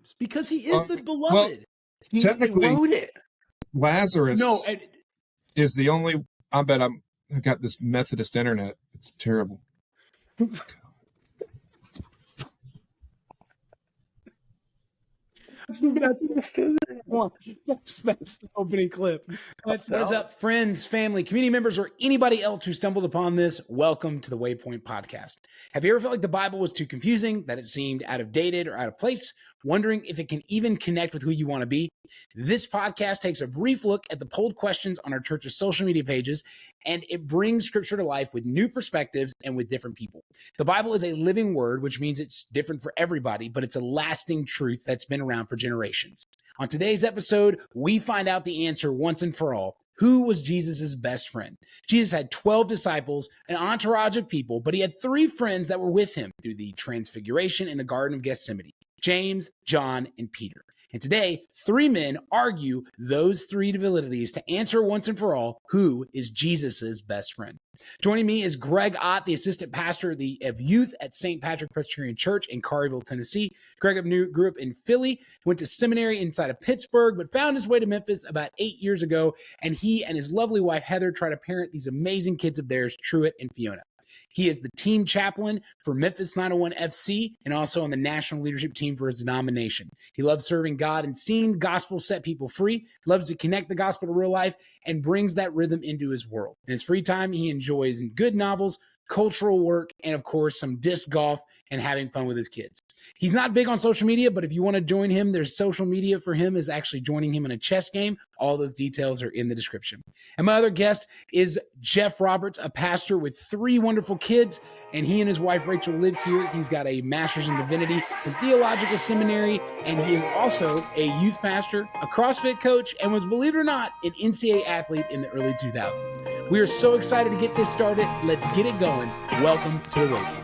times because he is the beloved. Well, He technically, wrote it. Lazarus No, is the only. I bet I got this Methodist internet. It's terrible. That's the opening clip. What is up, friends, family, community members, or anybody else who stumbled upon this? Welcome to the Waypoint Podcast. Have you ever felt like the Bible was too confusing, that it seemed out of dated or out of place, wondering if it can even connect with who you want to be? This podcast takes a brief look at the polled questions on our church's social media pages, and it brings scripture to life with new perspectives and with different people. The Bible is a living word, which means it's different for everybody, but it's a lasting truth that's been around for generations. On today's episode, we find out the answer once and for all. Who was Jesus' best friend? Jesus had 12 disciples, an entourage of people, but he had 3 friends that were with him through the transfiguration in the Garden of Gethsemane: James, John, and Peter. And today, 3 men argue those 3 divinities to answer once and for all, who is Jesus' best friend. Joining me is Greg Aydt, the assistant pastor of youth at St. Patrick Presbyterian Church in Collierville, Tennessee. Greg grew up in Philly, went to seminary inside of Pittsburgh, but found his way to Memphis about 8 years ago. And he and his lovely wife, Heather, try to parent these amazing kids of theirs, Truett and Fiona. He is the team chaplain for Memphis 901 FC and also on the national leadership team for his denomination. He loves serving God and seeing the gospel set people free, loves to connect the gospel to real life, and brings that rhythm into his world. In his free time, he enjoys good novels, cultural work, and of course, some disc golf and having fun with his kids. He's not big on social media, but if you want to join him, there's social media for him is actually joining him in a chess game. All those details are in the description. And my other guest is Jeff Roberts, a pastor with 3 wonderful kids, and he and his wife Rachel live here. He's got a master's in divinity from Theological Seminary, and he is also a youth pastor, a CrossFit coach, and was, believe it or not, an NCAA athlete in the early 2000s. We are so excited to get this started. Let's get it going. Welcome to the Waypoint.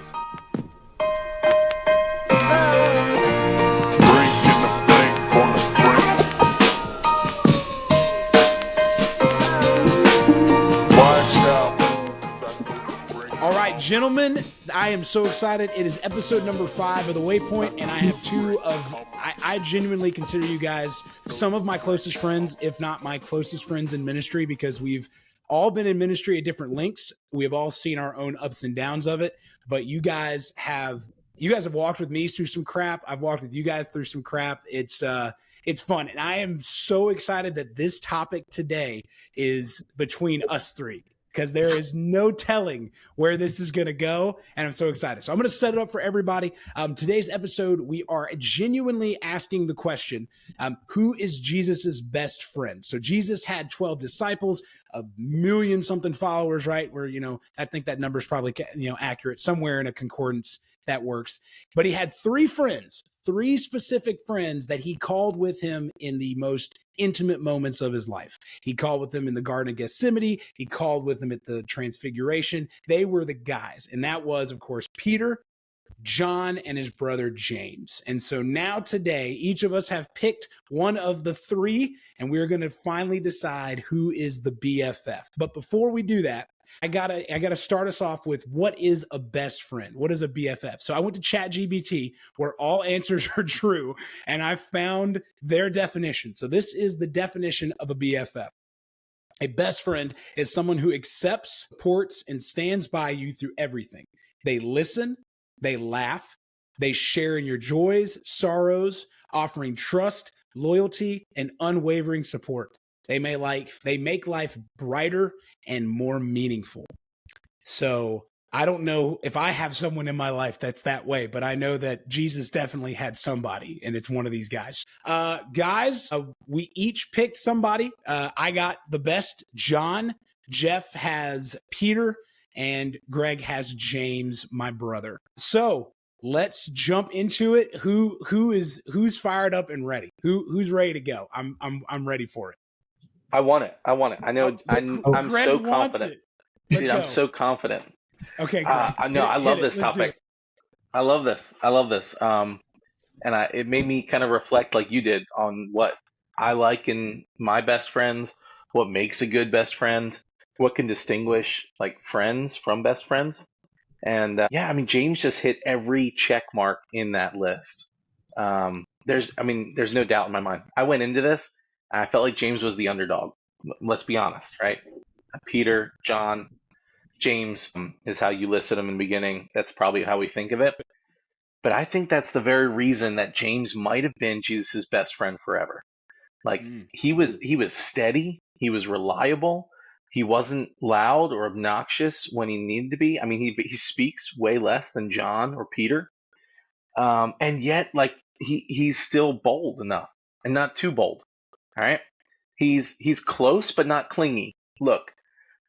All right, gentlemen, I am so excited. It is episode number 5 of The Waypoint, and I have 2 of, I genuinely consider you guys some of my closest friends, if not my closest friends in ministry, because we've all been in ministry at different lengths. We have all seen our own ups and downs of it, but you guys have walked with me through some crap. I've walked with you guys through some crap. It's fun, and I am so excited that this topic today is between us 3. Because there is no telling where this is going to go, and I'm so excited. So I'm going to set it up for everybody. Today's episode, we are genuinely asking the question, who is Jesus's best friend? So Jesus had 12 disciples, 1,000,000-something followers, right? Where, I think that number is probably, accurate, somewhere in a concordance that works. But he had 3 friends, 3 specific friends that he called with him in the most intimate moments of his life. He called with them in the Garden of Gethsemane. He called with them at the Transfiguration. They were the guys. And that was, of course, Peter, John, and his brother James. And so now today, each of us have picked one of the 3, and we're going to finally decide who is the BFF. But before we do that, I gotta start us off with, what is a best friend? What is a BFF? So I went to ChatGPT, where all answers are true, and I found their definition. So this is the definition of a BFF. A best friend is someone who accepts, supports, and stands by you through everything. They listen, they laugh, they share in your joys, sorrows, offering trust, loyalty, and unwavering support. They make life brighter and more meaningful. So I don't know if I have someone in my life that's that way, but I know that Jesus definitely had somebody, and it's one of these guys. We each picked somebody. I got the best, John. Jeff has Peter, and Greg has James, my brother. So let's jump into it. Who's fired up and ready? Who's ready to go? I'm ready for it. I want it. I know. I'm Greg so wants confident. it. Let's go. I'm so confident. Okay, Greg. I love this topic. I love this. And it made me kind of reflect, like you did, on what I like in my best friends, what makes a good best friend, what can distinguish like friends from best friends. And James just hit every check mark in that list. There's no doubt in my mind. I went into this, and I felt like James was the underdog. Let's be honest, right? Peter, John, James is how you listed them in the beginning. That's probably how we think of it. But I think that's the very reason that James might have been Jesus' best friend forever. Like he was steady, he was reliable, he wasn't loud or obnoxious when he needed to be. I mean, he speaks way less than John or Peter, and yet like he's still bold enough and not too bold. All right, he's close but not clingy. Look,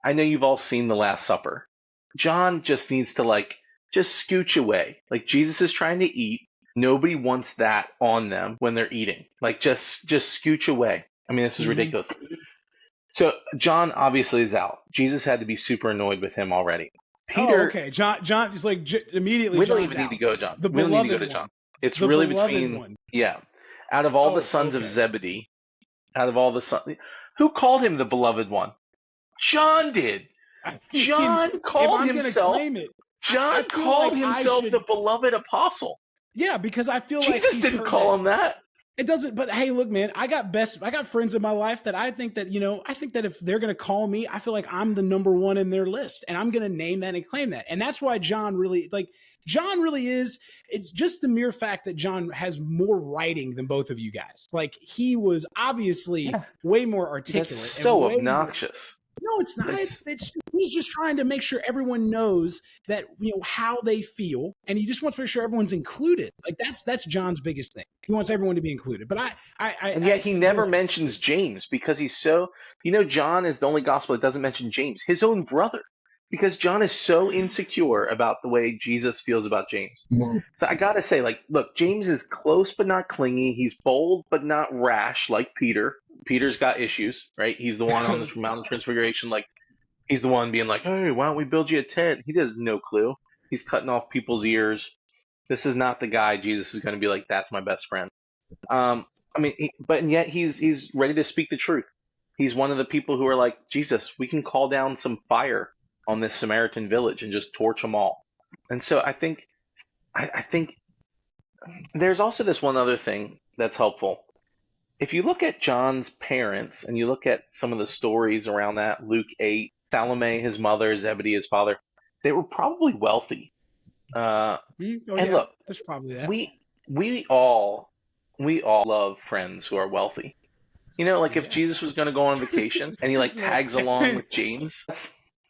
I know you've all seen The Last Supper. John just needs to just scooch away. Like Jesus is trying to eat. Nobody wants that on them when they're eating. Like just scooch away. I mean, this is ridiculous. So John obviously is out. Jesus had to be super annoyed with him already. Peter, okay. John is like immediately. We don't even need to go, John. We don't need to go to John. It's really between. Yeah. Out of all the sons of Zebedee, who called him the beloved one? John did. John called himself. John called himself the beloved apostle. Yeah, because I feel like Jesus didn't call him that. It doesn't. But hey, look, man, I got friends in my life that I think that if they're going to call me, I feel like I'm the number one in their list, and I'm going to name that and claim that. And that's why John really is. It's just the mere fact that John has more writing than both of you guys. Like he was obviously way more articulate. That's so obnoxious. No, it's not. It's he's just trying to make sure everyone knows that how they feel, and he just wants to make sure everyone's included. Like that's John's biggest thing. He wants everyone to be included. But he never mentions James because he's so. John is the only gospel that doesn't mention James, his own brother, because John is so insecure about the way Jesus feels about James. So I gotta say, look, James is close but not clingy. He's bold but not rash like Peter. Peter's got issues, right? He's the one on the Mount of Transfiguration. Like, he's the one being like, hey, why don't we build you a tent? He has no clue. He's cutting off people's ears. This is not the guy Jesus is going to be like, that's my best friend. But yet he's ready to speak the truth. He's one of the people who are like, Jesus, we can call down some fire on this Samaritan village and just torch them all. And so I think there's also this one other thing that's helpful. If you look at John's parents and you look at some of the stories around that, Luke 8, Salome, his mother, Zebedee, his father, they were probably wealthy. Look, there's probably that. We all love friends who are wealthy. If Jesus was going to go on vacation and he tags along with James,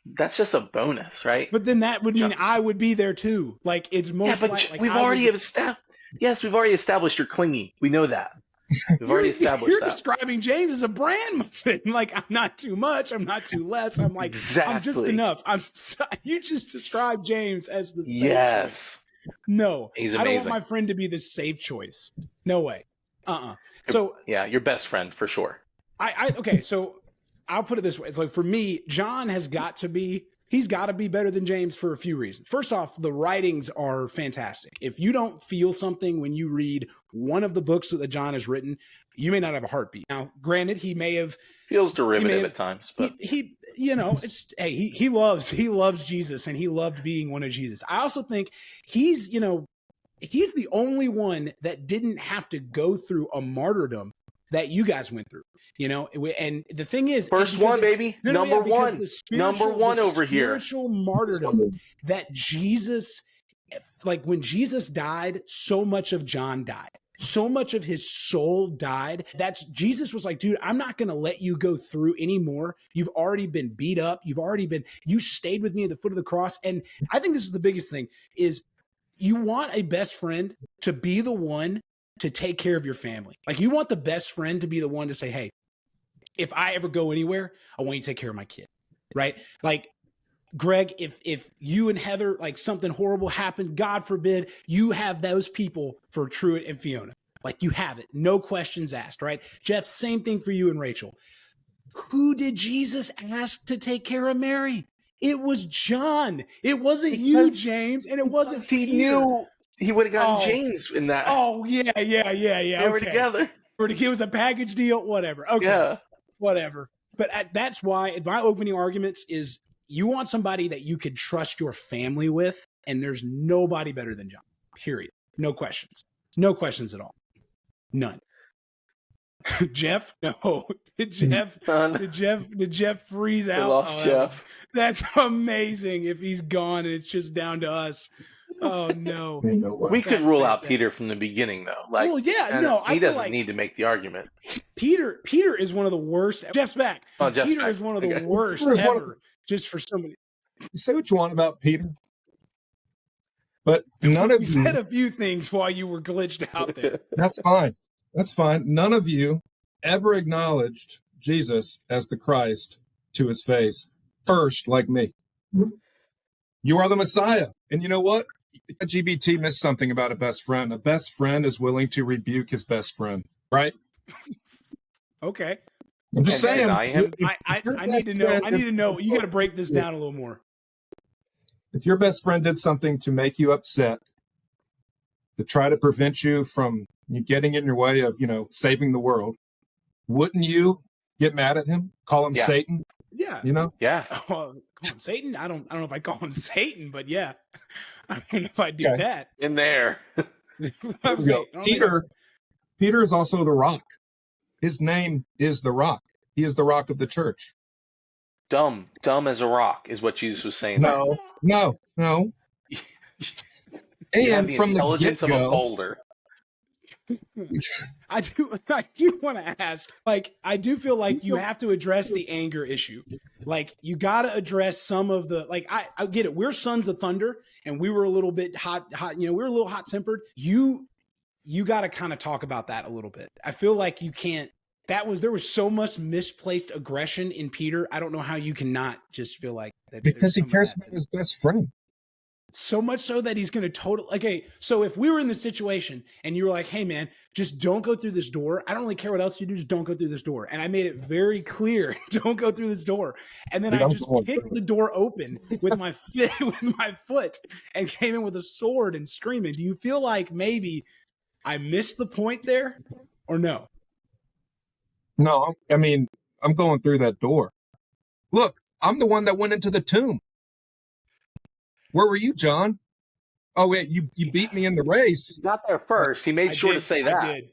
that's just a bonus, right? But then that would mean I would be there too. It's most we've already established you're clingy. We know that. We've already established you're describing James as a brand muffin. I'm not too much. I'm not too less. I'm exactly. I'm just enough. You just described James as the safe choice. No, he's amazing. I don't want my friend to be the safe choice. No way. So your best friend for sure. Okay. So I'll put it this way. It's like for me, John he's got to be better than James for a few reasons. First off, the writings are fantastic. If you don't feel something when you read one of the books that John has written, you may not have a heartbeat. Now, granted, he may have feels derivative at times, but he loves Jesus and he loved being one of Jesus. I also think he's the only one that didn't have to go through a martyrdom that you guys went through, and the thing is, first one, baby, number one over here. Spiritual martyrdom that Jesus, when Jesus died, so much of John died. So much of his soul died. Jesus was like, dude, I'm not going to let you go through anymore. You've already been beat up. You stayed with me at the foot of the cross. And I think this is the biggest thing is you want a best friend to be the one to take care of your family. You want the best friend to be the one to say, hey, if I ever go anywhere, I want you to take care of my kid, right? Greg, if you and Heather, something horrible happened, God forbid, you have those people for Truett and Fiona. You have it. No questions asked, right? Jeff, same thing for you and Rachel. Who did Jesus ask to take care of Mary? It was John. It wasn't you, James, and it wasn't he Peter. Knew he would have gotten James in that. Oh, yeah. They were together. It was a package deal, whatever. Okay, yeah. Whatever. But that's why my opening arguments is you want somebody that you could trust your family with, and there's nobody better than John, period. No questions. No questions at all. None. Jeff? No. Did Jeff freeze out? Lost Jeff. That's amazing if he's gone and it's just down to us. Oh no. We could That's rule out fantastic. Peter from the beginning though. Like, well, yeah, and no, I he feel doesn't like need to make the argument. Peter is one of the worst. Jeff's back. Oh, Jeff's Peter back. is one of the Okay. worst Peter's one of- ever. Just for somebody. You say what you want about Peter, but none of We you. said a few things while you were glitched out there. That's fine. That's fine. None of you ever acknowledged Jesus as the Christ to his face first, like me. You are the Messiah. And you know what? LGBT missed something about a best friend. A best friend is willing to rebuke his best friend, right? Okay. I'm just And saying. deny him? I need to know. I need to know. You got to break this down a little more. If your best friend did something to make you upset, to try to prevent you from getting in your way of, saving the world, wouldn't you get mad at him? Call him Yeah. Satan? Yeah. Yeah. Call him Satan? I don't know if I call him Satan, but yeah. I don't know if I do Okay. that. In there. I'm saying, I don't think Peter is also the rock. His name is the rock. He is the rock of the church. Dumb as a rock is what Jesus was saying. No. You have And the from the intelligence of a get-go, boulder. I do want to ask, I do feel like you have to address the anger issue. Like, you got to address some of the, I get it. We're sons of thunder and we were a little bit hot, we were a little hot tempered. You got to kind of talk about that a little bit. I feel like you can't, there was so much misplaced aggression in Peter. I don't know how you cannot just feel like that. because he there's some of cares that. about his best friend. So much so that he's going to okay, so if we were in this situation and you were like, hey man, just don't go through this door. I don't really care what else you do. Just don't go through this door. And I made it very clear, don't go through this door. And then Dude, I I'm just going kicked through the door open with my foot and came in with a sword and screaming. Do you feel like maybe I missed the point there or no? No, I mean, I'm going through that door. Look, I'm the one that went into the tomb. Where were you, John? Oh, wait, you beat me in the race. He got there first. He made sure to say that. I did.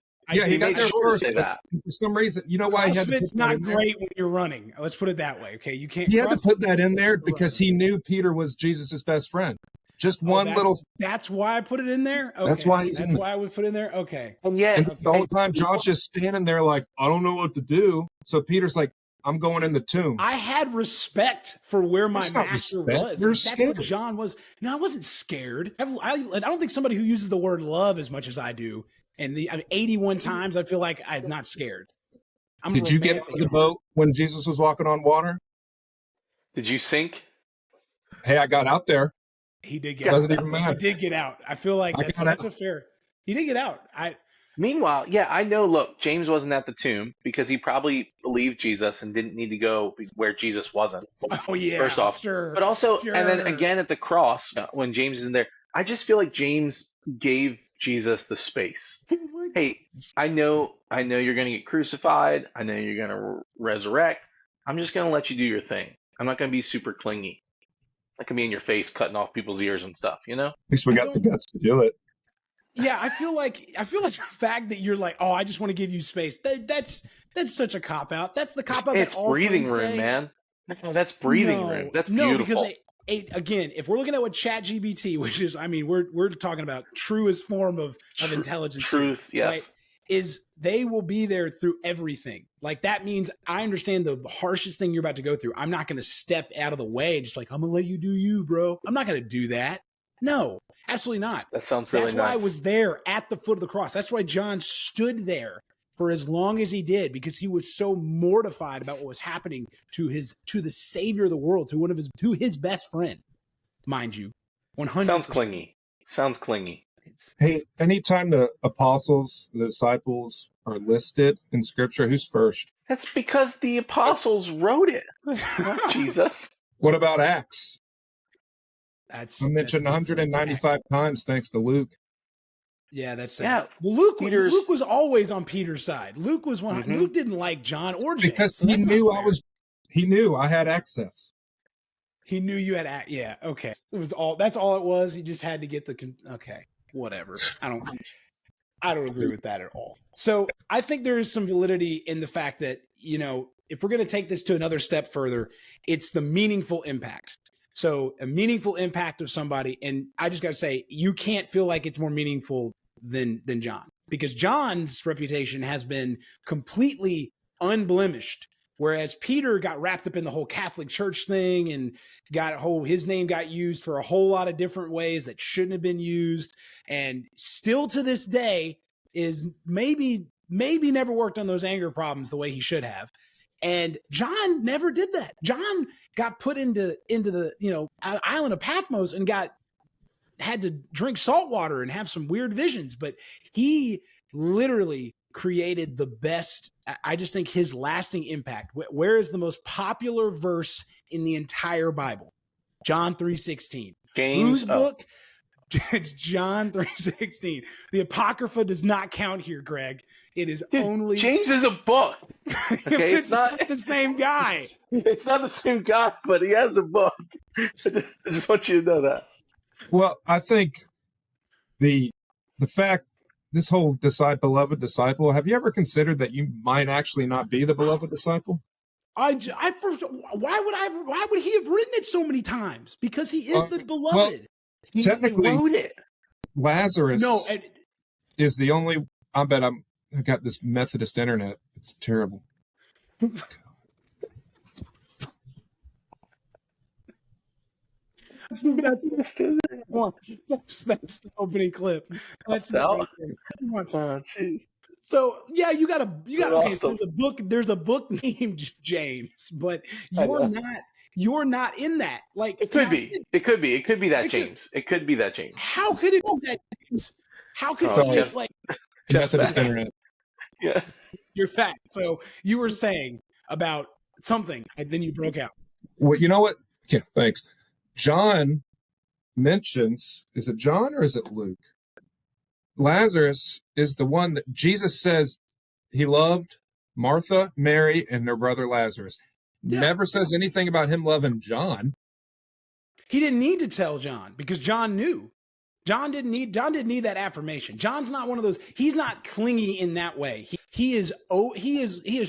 He got made there sure to first. say that. but For some reason, you know why he had to CrossFit's put that not in there? great when you're running. Let's put it that way. Okay, you can't. He had to CrossFit- put that in there because he knew Peter was Jesus' best friend. Just one little. That's why I put it in there. Okay. That's why he's in That's there. why I would put it in there. Okay. And yet, And the whole time, John's just standing there like, I don't know what to do. So Peter's like, I'm going in the tomb. I had respect for where my That's not master respect. was. You're That's scared. what John was. No, I wasn't scared. I don't think somebody who uses the word love as much as I do, and 81 times, I feel like I was not scared. Did you get into the boat when Jesus was walking on water? did you sink? Hey, I got out there. He did get Doesn't out. even He matter. did get out. I feel like I that's got out. a fair. He did get out. Meanwhile, yeah, I know. Look, James wasn't at the tomb because he probably believed Jesus and didn't need to go where Jesus wasn't. Oh yeah. First off, sure. but also, and then Sure. again at the cross when James is in there, I just feel like James gave Jesus the space. Oh my God. Hey, I know you're going to get crucified. I know you're going to resurrect. I'm just going to let you do your thing. I'm not going to be super clingy. I can be in your face, cutting off people's ears and stuff. At least we got the guts to do it. Yeah, I feel like the fact that you're like, oh, I just want to give you space. That's such a cop out. That's the cop out. It's that all breathing friends room, say. man. No, that's breathing room. That's no, beautiful. because again, if we're looking at what ChatGPT, which is, we're talking about truest form of intelligence, Truth, yes. right, is they will be there through everything. Like that means I understand the harshest thing you're about to go through. I'm not going to step out of the way, just like I'm gonna let you do you, bro. I'm not going to do that. No, absolutely not. That sounds really That's nice. why I was there at the foot of the cross. That's why John stood there for as long as he did, because he was so mortified about what was happening to the savior of the world, to his best friend, mind you. 100%. Sounds clingy. Hey, anytime the apostles, the disciples are listed in scripture, who's first? That's because the apostles wrote it. Not Jesus. What about Acts? I That's mentioned 195 times thanks to Luke. Yeah, that's Yeah. Well, Luke Peter's- Luke was always on Peter's side. Luke was one. Mhm. Luke didn't like John or James, Because so he that's not knew fair. he knew I had access. He knew you had. Yeah, okay. It was all. That's all it was. He just had to get okay, whatever. I don't. I don't agree with that at all. So I think there is some validity in the fact that, you know, if we're going to take this to another step further, it's the meaningful impact. So a meaningful impact of somebody. And I just got to say, you can't feel like it's more meaningful than John, because John's reputation has been completely unblemished. Whereas Peter got wrapped up in the whole Catholic Church thing and his name got used for a whole lot of different ways that shouldn't have been used. And still to this day is maybe never worked on those anger problems the way he should have. And John never did that. John got put into the, you know, island of Patmos and had to drink salt water and have some weird visions, but he literally created the best. I just think his lasting impact. Where is the most popular verse in the entire Bible? John 3:16. Whose book? It's John 3:16. The Apocrypha does not count here, Greg. It is only James is a book. Okay, it's not the same guy. It's not the same guy, but he has a book. I just want you to know that. Well, I think the fact, this whole beloved disciple, have you ever considered that you might actually not be the beloved disciple? Why would he have written it so many times? Because he is the beloved. Well, technically, he wrote it. Lazarus is the only. I got this Methodist internet. It's terrible. That's the opening clip. That's oh, jeez. So yeah, you gotta okay, so there's a book named James, but you're not in that. Like it could be that James. It could be that James. How could it be that James? How could it like Methodist internet? Yeah. You're fat. So you were saying about something and then you broke out. Well, you know what? Yeah, thanks. John mentions, is it John or is it Luke? Lazarus is the one that Jesus says he loved Martha, Mary, and their brother Lazarus. Yeah. Never says anything about him loving John. He didn't need to tell John because John knew. John didn't need that affirmation. John's not one of those. He's not clingy in that way. He is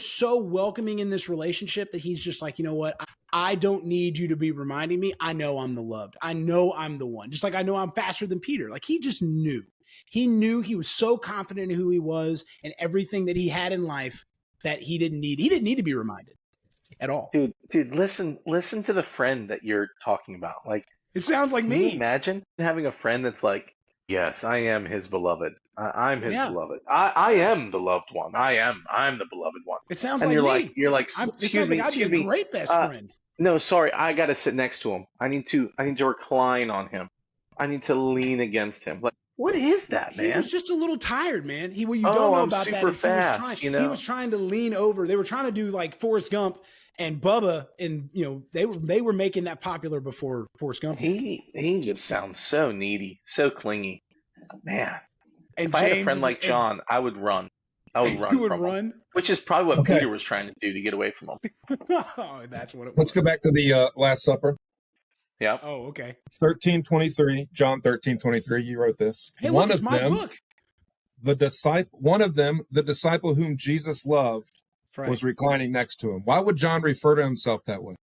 so welcoming in this relationship that he's just like, you know what? I don't need you to be reminding me. I know I'm the loved. I know I'm the one. Just like I know I'm faster than Peter. Like he just knew. He knew. He was so confident in who he was and everything that he had in life that he didn't need to be reminded at all. Dude, listen to the friend that you're talking about. Like, it sounds like me. Can you imagine having a friend that's like, yes, I am his beloved. I'm his beloved. I am the loved one. I'm the beloved one. It sounds and like me. You're like, excuse me. I'd be a great best friend. No, sorry. I got to sit next to him. I need to recline on him. I need to lean against him. Like, what is that, man? He was just a little tired, man. You don't know about that. He was trying to lean over. They were trying to do like Forrest Gump and Bubba, and they were making that popular before Forrest Gump. He just sounds so needy, so clingy, man. And if I had a friend like John, I would run. I would run. You would run, which is probably what Peter was trying to do to get away from him. Oh, that's what it was. Let's go back to the Last Supper. Yeah. Oh, okay. 13:23, John 13:23. You wrote this. Hey, look, it's my book. One of them, the disciple whom Jesus loved, was reclining next to him. Why would John refer to himself that way?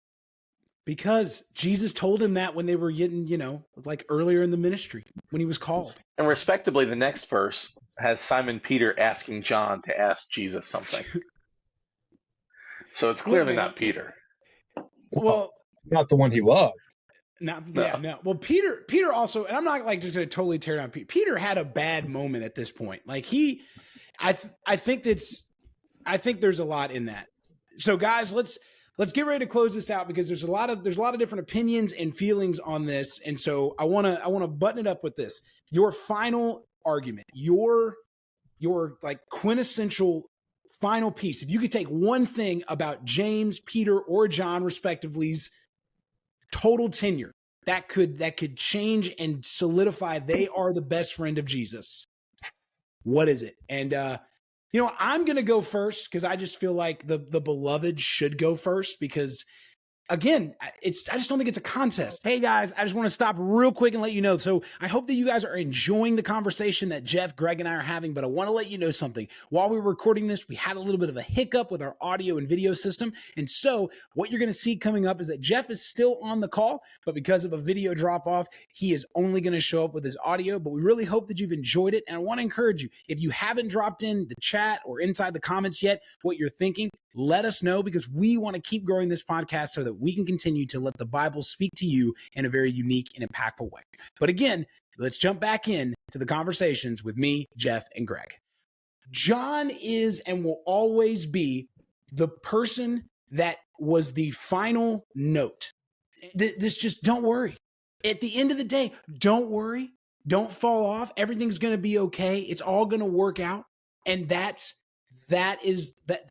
Because Jesus told him that when they were getting, like earlier in the ministry, when he was called. And respectably, the next verse has Simon Peter asking John to ask Jesus something. So it's clearly not Peter. Well, not the one he loved. No. Well, Peter also, and I'm not like just going to totally tear down Peter. Peter had a bad moment at this point. Like I think there's a lot in that. So guys, let's get ready to close this out because there's a lot of different opinions and feelings on this. And so I want to button it up with this. Your final argument, your like quintessential final piece. If you could take one thing about James, Peter, or John respectively's total tenure that could change and solidify they are the best friend of Jesus, what is it? And I'm going to go first because I just feel like the beloved should go first because again, I just don't think it's a contest. Hey guys, I just want to stop real quick and let you know. So I hope that you guys are enjoying the conversation that Jeff, Greg, and I are having, but I want to let you know something. While we were recording this, we had a little bit of a hiccup with our audio and video system. And so what you're going to see coming up is that Jeff is still on the call, but because of a video drop off, he is only going to show up with his audio. But we really hope that you've enjoyed it. And I want to encourage you, if you haven't dropped in the chat or inside the comments yet, what you're thinking, let us know, because we want to keep growing this podcast so that we can continue to let the Bible speak to you in a very unique and impactful way. But again, let's jump back in to the conversations with me, Jeff, and Greg. John is and will always be the person that was the final note. This just, don't worry. At the end of the day, don't worry. Don't fall off. Everything's going to be okay. It's all going to work out. And that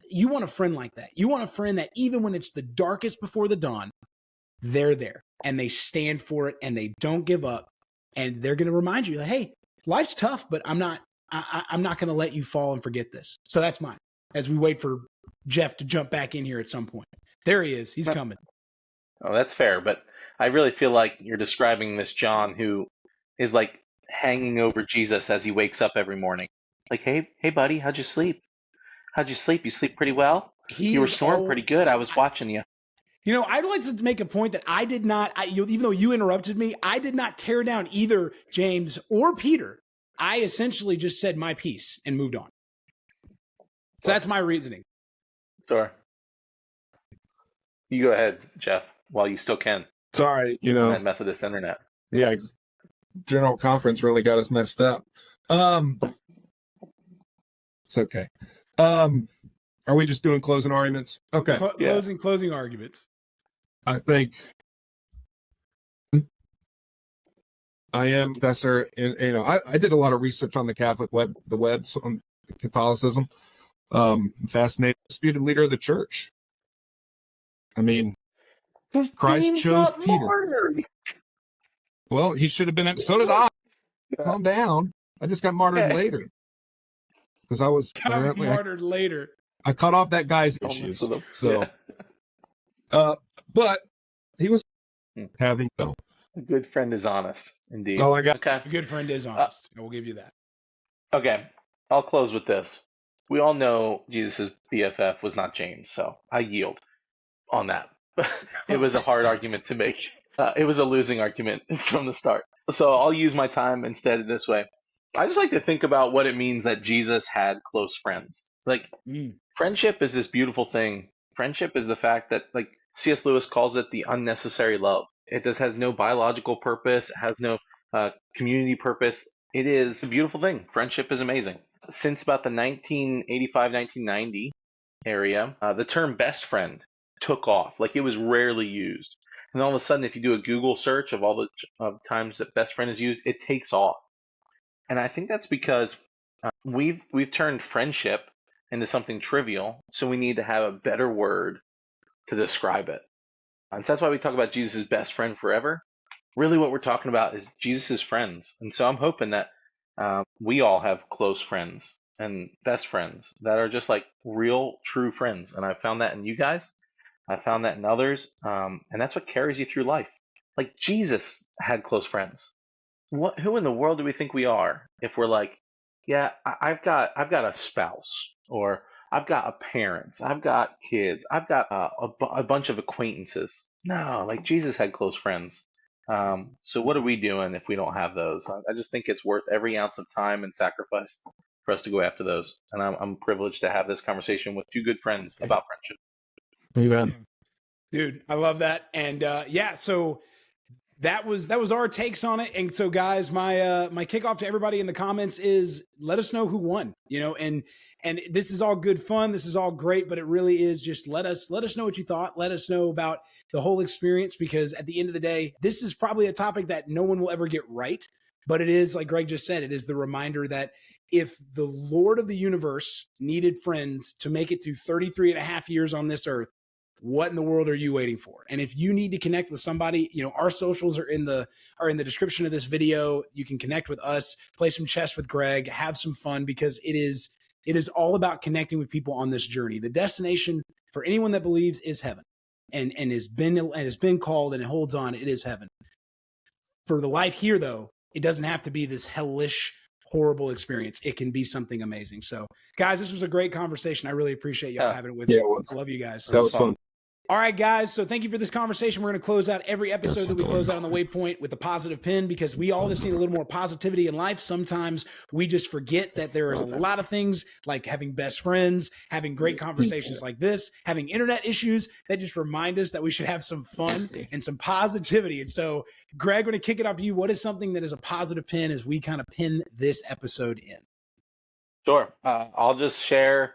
you want a friend like that. You want a friend that even when it's the darkest before the dawn, they're there and they stand for it and they don't give up, and they're going to remind you, hey, life's tough, but I'm not going to let you fall and forget this. So that's mine, as we wait for Jeff to jump back in here at some point. There he is. He's coming. Oh, that's fair. But I really feel like you're describing this John who is like hanging over Jesus as he wakes up every morning. Like, hey, buddy, how'd you sleep? How'd you sleep? You sleep pretty well? You were snoring pretty good. I was watching you. You know, I'd like to make a point that I did not, even though you interrupted me, I did not tear down either James or Peter. I essentially just said my piece and moved on. So that's my reasoning. Sure. You go ahead, Jeff, while you still can. Sorry, That Methodist internet. Yeah, General Conference really got us messed up. It's okay. Are we just doing closing arguments? Okay. Closing arguments. I think I am professor in, I did a lot of research on the Catholic web, on Catholicism. Fascinated, disputed leader of the church. I mean, Christ chose Peter. Well, he should have been. So did I. Calm down. I just got martyred later because I was martyred later. I cut off that guy's issues. So, but he was having a good friend is honest, indeed. Oh, I got. Okay. A good friend is honest. I will give you that. Okay, I'll close with this. We all know Jesus' BFF was not James, so I yield on that. It was a hard argument to make. It was a losing argument from the start. So I'll use my time instead this way. I just like to think about what it means that Jesus had close friends. Like, friendship is this beautiful thing. Friendship is the fact that, like, C.S. Lewis calls it the unnecessary love. It just has no biological purpose. It has no community purpose. It is a beautiful thing. Friendship is amazing. Since about the 1985, 1990 area, the term best friend took off. Like, it was rarely used. And all of a sudden, if you do a Google search of all the times that best friend is used, it takes off. And I think that's because we've turned friendship into something trivial, so we need to have a better word to describe it. And so that's why we talk about Jesus' best friend forever. Really what we're talking about is Jesus' friends. And so I'm hoping that we all have close friends and best friends that are just like real, true friends. And I found that in you guys. I found that in others. And that's what carries you through life. Like, Jesus had close friends. Who in the world do we think we are if we're like, yeah, I've got a spouse, or I've got a parents, I've got kids, I've got a bunch of acquaintances. No, like, Jesus had close friends. So what are we doing if we don't have those? I just think it's worth every ounce of time and sacrifice for us to go after those. And I'm privileged to have this conversation with two good friends about friendship. Amen. Dude, I love that. And so that was our takes on it. And so, guys, my kickoff to everybody in the comments is, let us know who won, and this is all good fun. This is all great, but it really is just let us know what you thought. Let us know about the whole experience, because at the end of the day, this is probably a topic that no one will ever get right. But it is, like Greg just said, it is the reminder that if the Lord of the universe needed friends to make it through 33 and a half years on this earth, what in the world are you waiting for? And if you need to connect with somebody, our socials are in the description of this video. You can connect with us, play some chess with Greg, have some fun, because it is all about connecting with people on this journey. The destination for anyone that believes is heaven. and has been called and it holds on, it is heaven. For the life here, though, it doesn't have to be this hellish, horrible experience. It can be something amazing. So, guys, this was a great conversation. I really appreciate y'all having it with me. I love you guys. That was fun. All right, guys. So thank you for this conversation. We're going to close out every episode that we close out on the Waypoint with a positive pin, because we all just need a little more positivity in life. Sometimes we just forget that there is a lot of things like having best friends, having great conversations like this, having internet issues that just remind us that we should have some fun and some positivity. And so, Greg, we're going to kick it off to you. What is something that is a positive pin as we kind of pin this episode in? Sure. I'll just share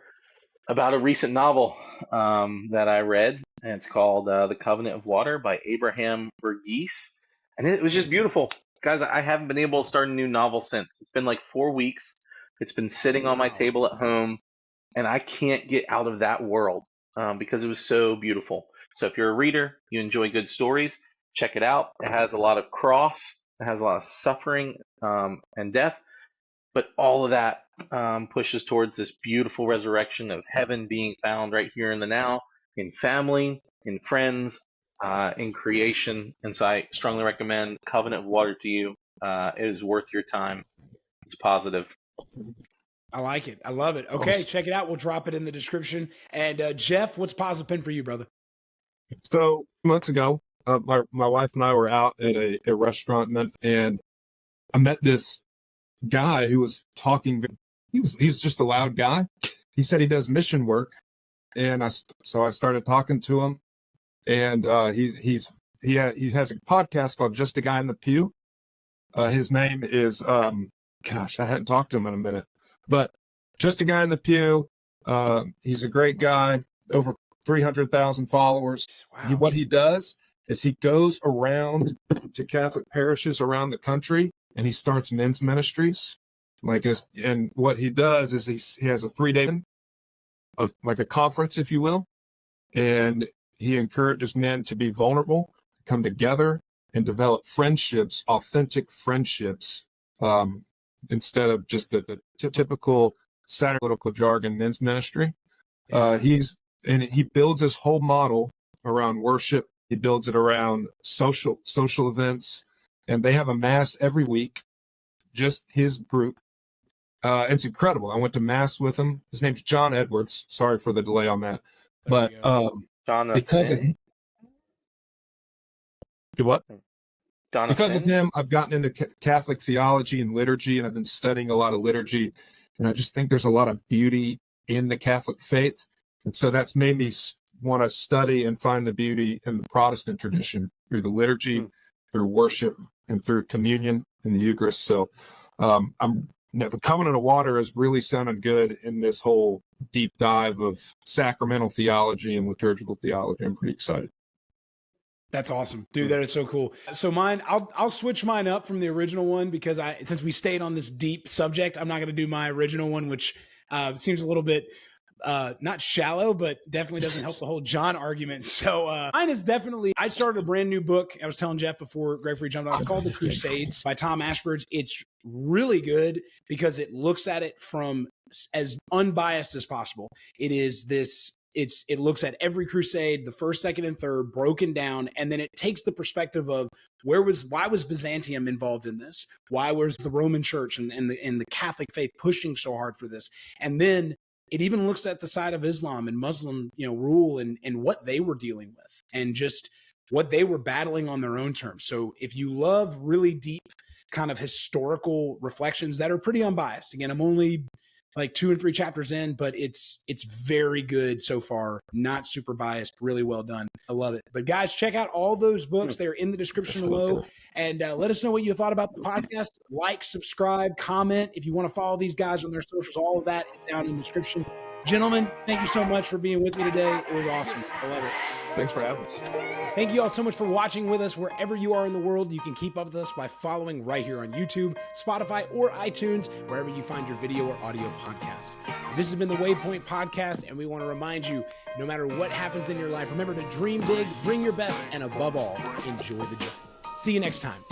about a recent novel that I read, and it's called The Covenant of Water by Abraham Verghese. And it was just beautiful. Guys, I haven't been able to start a new novel since. It's been like 4 weeks. It's been sitting on my table at home, and I can't get out of that world because it was so beautiful. So if you're a reader, you enjoy good stories, check it out. It has a lot of cross. It has a lot of suffering and death. But all of that pushes towards this beautiful resurrection of heaven being found right here in the now, in family, in friends, in creation. And so I strongly recommend Covenant of Water to you. It is worth your time. It's positive. I like it. I love it. Okay, check it out. We'll drop it in the description. And Jeff, what's positive pin for you, brother? So months ago, my wife and I were out at a restaurant, and I met this guy who was talking. He's just a loud guy. He said he does mission work, and I started talking to him, and he has a podcast called Just a Guy in the Pew. His name is gosh, I hadn't talked to him in a minute, but Just a Guy in the Pew. He's a great guy. Over 300,000 followers. Wow. What he does is he goes around to Catholic parishes around the country, and he starts men's ministries. And what he does is he has a 3-day, like a conference, if you will, and he encourages men to be vulnerable, come together, and develop friendships, authentic friendships, instead of just the typical Saturday political jargon men's ministry. He builds his whole model around worship. He builds it around social events, and they have a mass every week, just his group. It's incredible. I went to mass with him. His name's John Edwards. Sorry for the delay on that. But because of him, I've gotten into Catholic theology and liturgy, and I've been studying a lot of liturgy. And I just think there's a lot of beauty in the Catholic faith. And so that's made me want to study and find the beauty in the Protestant tradition through the liturgy, through worship, and through communion and the Eucharist. So the Covenant of Water has really sounded good in this whole deep dive of sacramental theology and liturgical theology. I'm pretty excited. That's awesome, dude. That is so cool. So mine, I'll switch mine up from the original one, because since we stayed on this deep subject, I'm not going to do my original one, which seems a little bit not shallow, but definitely doesn't help the whole John argument. So mine is definitely, I started a brand new book. I was telling Jeff before Greg Free jumped on. It's called The Crusades by Tom Ashbridge. It's really good because it looks at it from as unbiased as possible. It looks at every crusade, the first, second, and third, broken down, and then it takes the perspective of why was Byzantium involved in this? Why was the Roman Church and the Catholic faith pushing so hard for this? And then it even looks at the side of Islam and Muslim, rule and what they were dealing with and just what they were battling on their own terms. So if you love really deep kind of historical reflections that are pretty unbiased, again, I'm only like 2 and 3 chapters in, but it's very good so far. Not super biased, really well done. I love it. But guys, check out all those books. They're in the description below. And let us know what you thought about the podcast. Like, subscribe, comment. If you want to follow these guys on their socials, all of that is down in the description. Gentlemen, thank you so much for being with me today. It was awesome. I love it. Thanks for having us. Thank you all so much for watching with us wherever you are in the world. You can keep up with us by following right here on YouTube, Spotify, or iTunes, wherever you find your video or audio podcast. This has been the Waypoint Podcast, and we want to remind you, no matter what happens in your life, remember to dream big, bring your best, and above all, enjoy the journey. See you next time.